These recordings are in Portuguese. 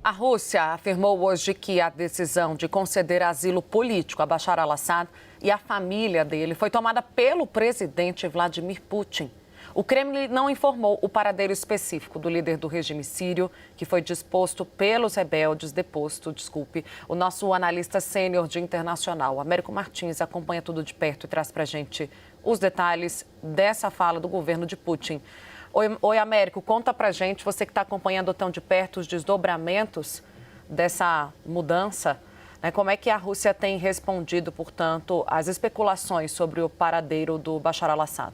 A Rússia afirmou hoje que a decisão de conceder asilo político a Bashar al-Assad e a família dele foi tomada pelo presidente Vladimir Putin. O Kremlin não informou o paradeiro específico do líder do regime sírio, que foi deposto pelos rebeldes, o nosso analista sênior de internacional, Américo Martins, acompanha tudo de perto e traz para a gente os detalhes dessa fala do governo de Putin. Oi, Américo, conta pra gente, você que está acompanhando tão de perto os desdobramentos dessa mudança, né? Como é que a Rússia tem respondido, portanto, às especulações sobre o paradeiro do Bashar al-Assad?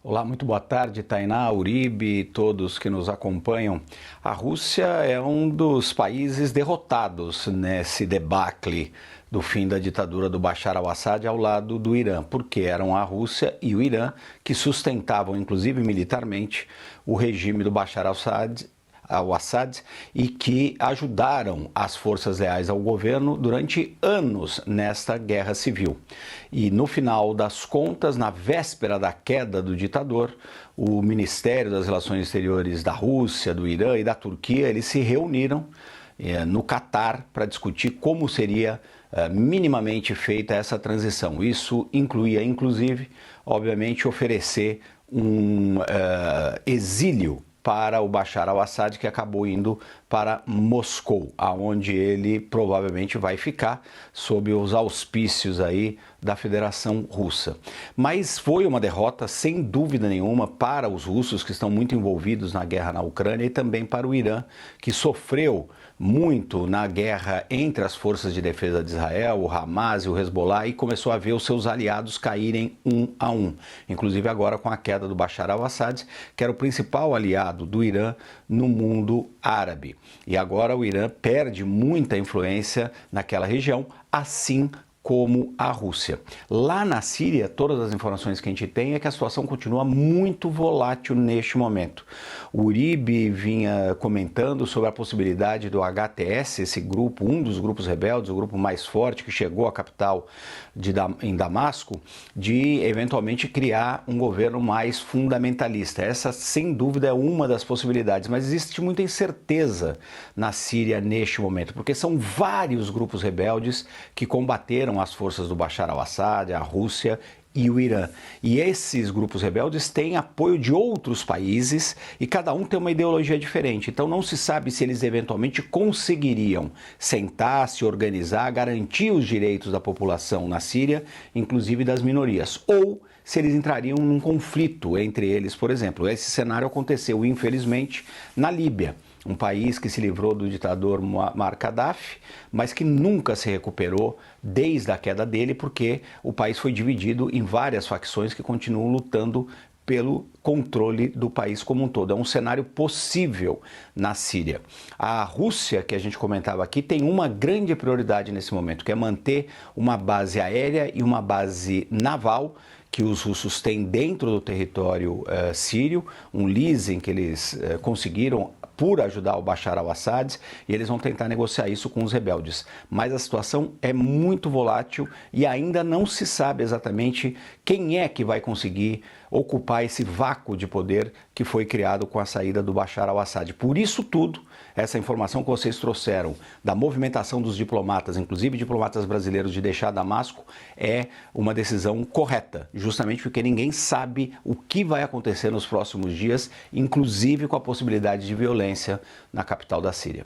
Olá, muito boa tarde, Tainá, Uribe e todos que nos acompanham. A Rússia é um dos países derrotados nesse debacle do fim da ditadura do Bashar al-Assad ao lado do Irã, porque eram a Rússia e o Irã que sustentavam, inclusive militarmente, o regime do Bashar al-Assad e que ajudaram as forças leais ao governo durante anos nesta guerra civil. E no final das contas, na véspera da queda do ditador, o Ministério das Relações Exteriores da Rússia, do Irã e da Turquia, eles se reuniram no Catar para discutir como seria minimamente feita essa transição. Isso incluía, inclusive, obviamente, oferecer um exílio para o Bashar al-Assad, que acabou indo para Moscou, aonde ele provavelmente vai ficar sob os auspícios aí da Federação Russa. Mas foi uma derrota, sem dúvida nenhuma, para os russos, que estão muito envolvidos na guerra na Ucrânia, e também para o Irã, que sofreu muito na guerra entre as forças de defesa de Israel, o Hamas e o Hezbollah, e começou a ver os seus aliados caírem um a um. Inclusive agora com a queda do Bashar al-Assad, que era o principal aliado do Irã no mundo árabe. E agora o Irã perde muita influência naquela região, assim como a Rússia. Lá na Síria, todas as informações que a gente tem é que a situação continua muito volátil neste momento. O Uribe vinha comentando sobre a possibilidade do HTS, esse grupo, um dos grupos rebeldes, o grupo mais forte que chegou à capital em Damasco, de eventualmente criar um governo mais fundamentalista. Essa, sem dúvida, é uma das possibilidades, mas existe muita incerteza na Síria neste momento, porque são vários grupos rebeldes que combateram as forças do Bashar al-Assad, a Rússia e o Irã. E esses grupos rebeldes têm apoio de outros países e cada um tem uma ideologia diferente. Então não se sabe se eles eventualmente conseguiriam sentar, se organizar, garantir os direitos da população na Síria, inclusive das minorias, ou se eles entrariam num conflito entre eles, por exemplo. Esse cenário aconteceu, infelizmente, na Líbia, um país que se livrou do ditador Muammar Gaddafi, mas que nunca se recuperou desde a queda dele, porque o país foi dividido em várias facções que continuam lutando pelo controle do país como um todo. É um cenário possível na Síria. A Rússia, que a gente comentava aqui, tem uma grande prioridade nesse momento, que é manter uma base aérea e uma base naval que os russos têm dentro do território sírio, um leasing que eles conseguiram por ajudar o Bashar al-Assad, e eles vão tentar negociar isso com os rebeldes. Mas a situação é muito volátil e ainda não se sabe exatamente quem é que vai conseguir ocupar esse vácuo de poder que foi criado com a saída do Bashar al-Assad. Por isso tudo, essa informação que vocês trouxeram da movimentação dos diplomatas, inclusive diplomatas brasileiros, de deixar Damasco, é uma decisão correta, justamente porque ninguém sabe o que vai acontecer nos próximos dias, inclusive com a possibilidade de violência na capital da Síria.